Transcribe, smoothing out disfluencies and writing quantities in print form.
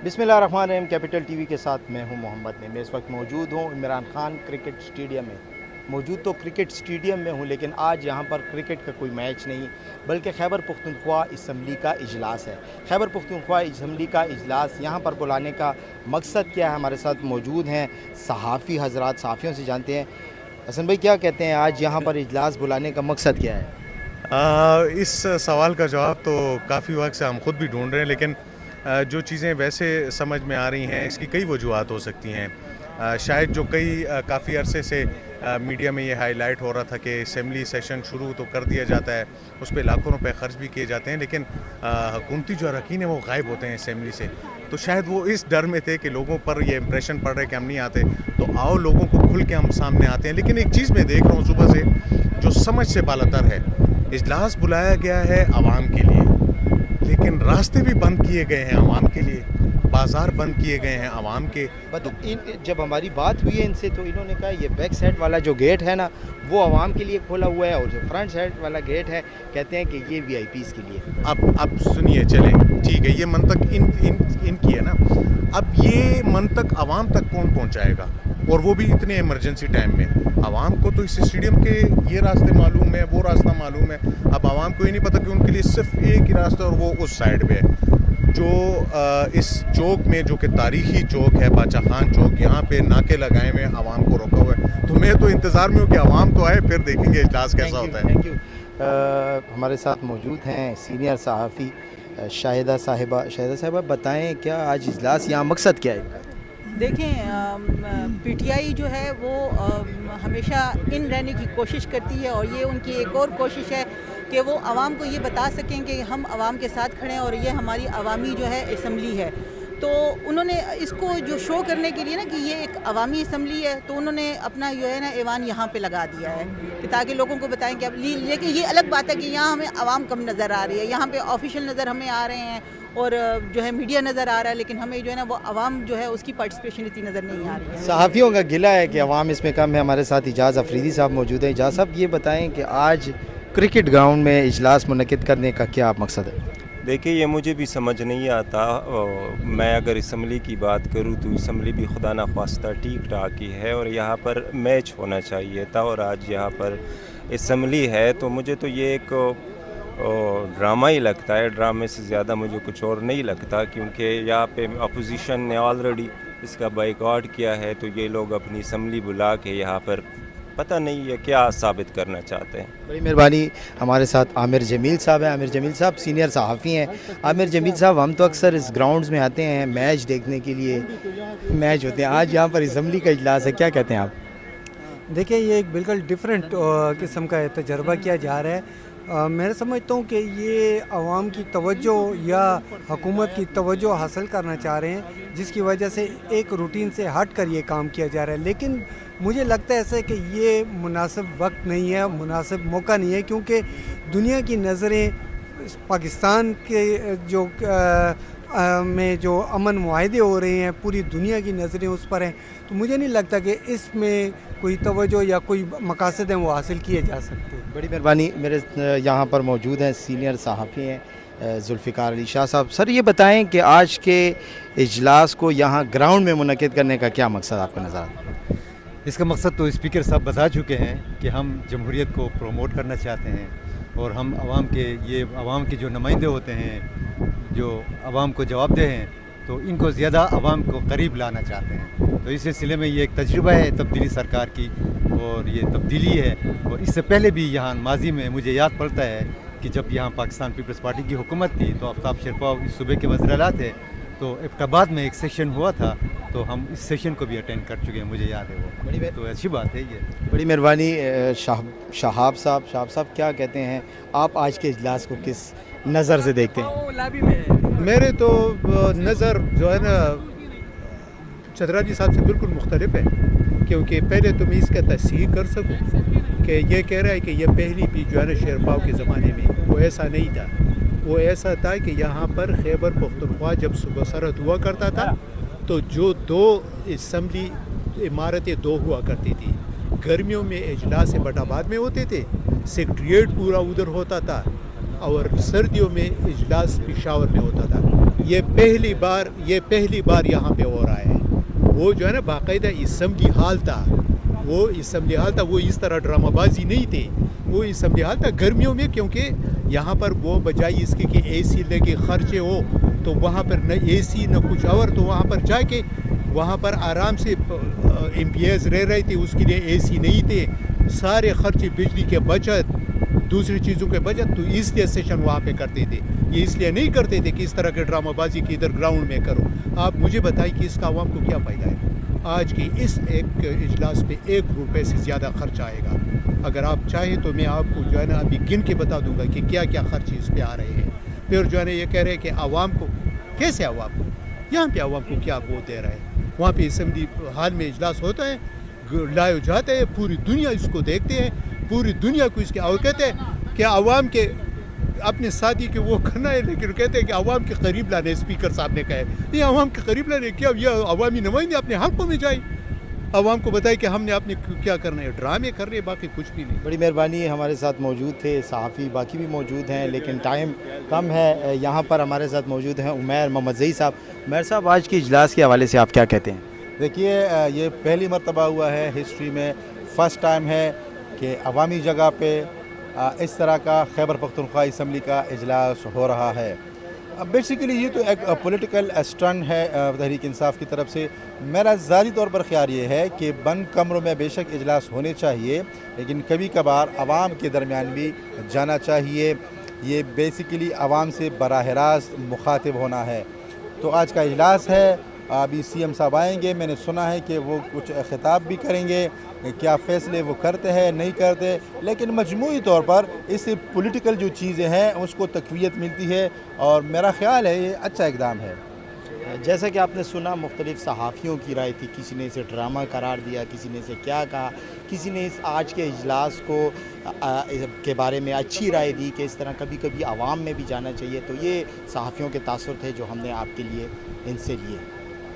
बिस्मिल्लाहिर्रहमानिर्रहीम। Capital TV के साथ मैं हूं मोहम्मद ने। मैं इस वक्त मौजूद हूं इमरान खान क्रिकेट स्टेडियम में। मौजूद तो क्रिकेट स्टेडियम में हूं, लेकिन आज यहां पर क्रिकेट का कोई मैच नहीं बल्कि खैबर पख्तूनख्वा असम्बली का इजलास है। खैबर पख्तूनख्वा असम्बली का इजलास यहां पर बुलाने का मकसद क्या है? हमारे साथ मौजूद हैं सहाफ़ी हजरात, सहाफ़ियों से जानते हैं। हसन भाई, क्या कहते हैं, आज यहाँ पर इजलास बुलाने का मकसद क्या है? इस सवाल का जवाब तो काफ़ी वक्त से हम खुद भी ढूंढ रहे हैं, लेकिन जो चीज़ें वैसे समझ में आ रही हैं इसकी कई वजूहत हो सकती हैं। शायद जो काफ़ी अरसे से मीडिया में ये हाईलाइट हो रहा था कि असेंबली सेशन शुरू तो कर दिया जाता है, उस पर लाखों रुपए खर्च भी किए जाते हैं, लेकिन हुकूमती जो अरकान हैं वो गायब होते हैं असेंबली से। तो शायद वो इस डर में थे कि लोगों पर ये इंप्रेशन पड़ रहा है कि हम नहीं आते, तो आओ लोगों को खुल के हम सामने आते हैं। लेकिन एक चीज़ मैं देख रहा हूँ सुबह से जो समझ से बालातर है, इजलास बुलाया गया है आवाम के लिए, लेकिन रास्ते भी बंद किए गए हैं आवाम के लिए, बाज़ार बंद किए गए हैं आवाम के। जब हमारी बात हुई है इनसे तो इन्होंने कहा ये बैक साइड वाला जो गेट है ना वो आवाम के लिए खोला हुआ है, और जो फ्रंट साइड वाला गेट है कहते हैं कि ये वीआईपीज़ के लिए। अब सुनिए, चलें ठीक है, ये मंतक इनकी है ना। अब ये मंतक आवाम तक कौन पहुंचाएगा, और वो भी इतने इमरजेंसी टाइम में? आवाम को तो इस स्टेडियम के ये रास्ते मालूम है, वो रास्ता मालूम है। अब आवाम को ये नहीं पता कि उनके लिए सिर्फ एक ही रास्ता और वो उस साइड पे है। जो इस चौक में, जो कि तारीखी चौक है, बादशाह खान चौक, यहाँ पे नाके लगाए हुए आवाम को रोका हुआ है। तो मैं तो इंतज़ार में हूँ कि आवाम तो आए, फिर देखेंगे इजलास कैसा होता है। Thank you. हमारे साथ मौजूद हैं सीनियर सहाफ़ी शाहिदा साहिबा। बताएं, क्या आज इजलास यहाँ मकसद क्या है? देखें, पीटीआई जो है वो हमेशा इन रहने की कोशिश करती है, और ये उनकी एक और कोशिश है कि वो आवाम को ये बता सकें कि हम आवाम के साथ खड़े हैं और ये हमारी अवामी जो है असम्बली है। तो उन्होंने इसको जो शो करने के लिए ना कि ये एक अवामी असम्बली है, तो उन्होंने अपना जो है ना ऐवान यहाँ पे लगा दिया है कि ताकि लोगों को बताएं कि अब। लेकिन ये अलग बात है कि यहाँ हमें आवाम कम नज़र आ रही है, यहाँ पे ऑफिशियल नज़र हमें आ रहे हैं और जो है मीडिया नज़र आ रहा है, लेकिन हमें जो है ना वो आवाम जो है उसकी पार्टिसिपेशन इतनी नज़र नहीं आ रही है। सहाफ़ियों का गिला है कि अवाम इसमें कम है। हमारे साथ इजाज़ अफरीदी साहब मौजूद हैं। इजाज़ साहब, ये बताएं कि आज क्रिकेट ग्राउंड में इजलास मुनक़िद करने का क्या मकसद है? देखिए, ये मुझे भी समझ नहीं आता। मैं अगर असम्बली की बात करूँ तो असम्बली भी खुदा न ख्वास्ता ठीक ठाक ही है, और यहाँ पर मैच होना चाहिए था, और आज यहाँ पर असम्बली है। तो मुझे तो ये एक ड्रामा ही लगता है, ड्रामे से ज़्यादा मुझे कुछ और नहीं लगता, क्योंकि यहाँ पे अपोजिशन ने ऑलरेडी इसका बाइकआउट किया है। तो ये लोग अपनी असम्बली बुला के यहाँ पर पता नहीं है क्या साबित करना चाहते हैं। बड़ी मेहरबानी। हमारे साथ आमिर जमील साहब हैं। आमिर जमील साहब सीनियर सहाफ़ी हैं। आमिर जमील साहब, हम तो अक्सर इस ग्राउंड्स में आते हैं मैच देखने के लिए, मैच होते हैं, आज यहाँ पर असम्बली का इजलास है, क्या कहते हैं आप? देखिए, ये एक बिल्कुल डिफरेंट किस्म का तजर्बा किया जा रहा है। मैं समझता हूँ कि ये आवाम की तवज्जो या हुकूमत की तवज्जो हासिल करना चाह रहे हैं, जिसकी वजह से एक रूटीन से हट कर ये काम किया जा रहा है। लेकिन मुझे लगता है ऐसे कि ये मुनासिब वक्त नहीं है, मुनासिब मौका नहीं है, क्योंकि दुनिया की नज़रें पाकिस्तान के जो में जो अमन मुआहदे हो रहे हैं, पूरी दुनिया की नज़रें उस पर हैं। तो मुझे नहीं लगता कि इसमें कोई तवज्जो या कोई मकासद हैं वो हासिल किए जा सकते हैं। बड़ी मेहरबानी। मेरे यहाँ पर मौजूद हैं सीनियर सहाफ़ी हैं जुल्फ़िकार अली शाह साहब। सर, ये बताएं कि आज के इजलास को यहाँ ग्राउंड में मुनक़िद करने का क्या मकसद आपको नज़र आता है? इसका मकसद तो स्पीकर साहब बता चुके हैं कि हम जमहूरियत को प्रोमोट करना चाहते हैं, और हम आवाम के जो नुमाइंदे होते हैं, जो आवाम को जवाबदेह हैं, तो इनको ज़्यादा आवाम को करीब लाना चाहते हैं। तो इस सिलसिले में ये एक तजुर्बा है तब्दीली सरकार की, और ये तब्दीली है। और इससे पहले भी यहाँ माजी में मुझे याद पड़ता है कि जब यहाँ पाकिस्तान पीपल्स पार्टी की हुकूमत थी तो आफ्ताब शेरपाव इस सूबे के वज़ीर-ए-आला थे, तो एबटाबाद में एक सेशन हुआ था, तो हम इस सेशन को भी अटेंड कर चुके हैं, मुझे याद है वो। तो अच्छी बात है ये। बड़ी मेहरबानी। शहाब साहब, क्या कहते हैं आप, आज के इजलास को किस नज़र से देखते हैं? मेरे तो नज़र जो है ना चतरा जी साहब से बिल्कुल मुख्तलिफ है, क्योंकि पहले तो मैं इसका तस्दीक कर सकूं कि ये कह रहा है कि ये पहली भी जो है ना शेरपाव के ज़माने में वो ऐसा नहीं था। वो ऐसा था कि यहाँ पर खैबर पख्तूनख्वा जब सुबह सरहद हुआ करता था तो जो दो असम्बली इमारतें दो हुआ करती थी। गर्मियों में इजलास बटाबाद में होते थे, सेक्रेटेरिएट पूरा उधर होता था, और सर्दियों में इजलास पेशावर में होता था। یہ پہلی بار یہاں پہ ہو رہا ہے. وہ جو ہے نا باقاعدہ اسمبلی ہال تھا, وہ اس طرح ڈرامہ بازی نہیں تھی. وہ اسمبلی ہال تھا گرمیوں میں, کیونکہ یہاں پر وہ بجائے اس کے کہ اے سی لگے خرچے ہو, تو وہاں پر نہ اے سی نہ کچھ اور, تو وہاں پر جا کے وہاں پر آرام سے ایم پی ایز رہ رہے تھے. اس کے لیے اے سی نہیں تھے, سارے خرچے بجلی کے بچت, دوسری چیزوں کے بچت, تو اس لیے سیشن وہاں پہ کرتے تھے. یہ اس لیے نہیں کرتے تھے کہ اس طرح کے ڈرامہ بازی کی ادھر گراؤنڈ میں کرو. آپ مجھے بتائیں کہ اس کا عوام کو کیا فائدہ ہے؟ آج کی اس ایک اجلاس پہ 1 روپے سے زیادہ خرچ آئے گا. اگر آپ چاہیں تو میں آپ کو جو ہے نا ابھی گن کے بتا دوں گا کہ کیا کیا خرچ اس پہ آ رہے ہیں. پھر جو ہے نا یہ کہہ رہے ہیں کہ عوام کو کیسے, عوام کو یہاں پہ عوام کو کیا ووٹ دے رہے ہیں؟ وہاں پہ اسمبلی ہال میں اجلاس ہوتا ہے, لائیو جاتے ہیں, پوری دنیا اس کو دیکھتے ہیں, پوری دنیا کو اس کے, اور کہتے ہیں کہ عوام کے اپنے ساتھی کے وہ کرنا ہے, لیکن کہتے ہیں کہ عوام کے قریب لانے. اسپیکر صاحب نے کہا ہے یہ عوام کے قریب لانے, کیا یہ عوامی نمائندے اپنے حلقوں میں جائیں, عوام کو بتائے کہ ہم نے اپنے کیا کرنا ہے. ڈرامے کر رہے ہیں, باقی کچھ بھی نہیں. بڑی مہربانی. ہمارے ساتھ موجود تھے صحافی, باقی بھی موجود ہیں لیکن ٹائم کم ہے. یہاں پر ہمارے ساتھ موجود ہیں عمیر محمد زئی صاحب. عمیر صاحب, آج کے اجلاس کے حوالے سے آپ کیا کہتے ہیں؟ دیکھیے, یہ پہلی مرتبہ ہوا ہے ہسٹری میں, فرسٹ ٹائم ہے کہ عوامی جگہ پہ اس طرح کا خیبر پختونخوا اسمبلی کا اجلاس ہو رہا ہے. بیسیکلی یہ تو ایک پولیٹیکل اسٹنٹ ہے تحریک انصاف کی طرف سے. میرا ذاتی طور پر خیال یہ ہے کہ بند کمروں میں بے شک اجلاس ہونے چاہیے, لیکن کبھی کبھار عوام کے درمیان بھی جانا چاہیے. یہ بیسیکلی عوام سے براہ راست مخاطب ہونا ہے. تو آج کا اجلاس ہے, ابھی سی ایم صاحب آئیں گے, میں نے سنا ہے کہ وہ کچھ خطاب بھی کریں گے, کیا فیصلے وہ کرتے ہیں نہیں کرتے, لیکن مجموعی طور پر اس سے پولیٹیکل جو چیزیں ہیں اس کو تقویت ملتی ہے, اور میرا خیال ہے یہ اچھا اقدام ہے. جیسا کہ آپ نے سنا, مختلف صحافیوں کی رائے تھی. کسی نے اسے ڈرامہ قرار دیا, کسی نے اسے کیا کہا, کسی نے اس آج کے اجلاس کو کے بارے میں اچھی رائے دی کہ اس طرح کبھی کبھی عوام میں بھی جانا چاہیے. تو یہ صحافیوں کے تاثر تھے جو ہم نے آپ کے لیے ان سے لیے.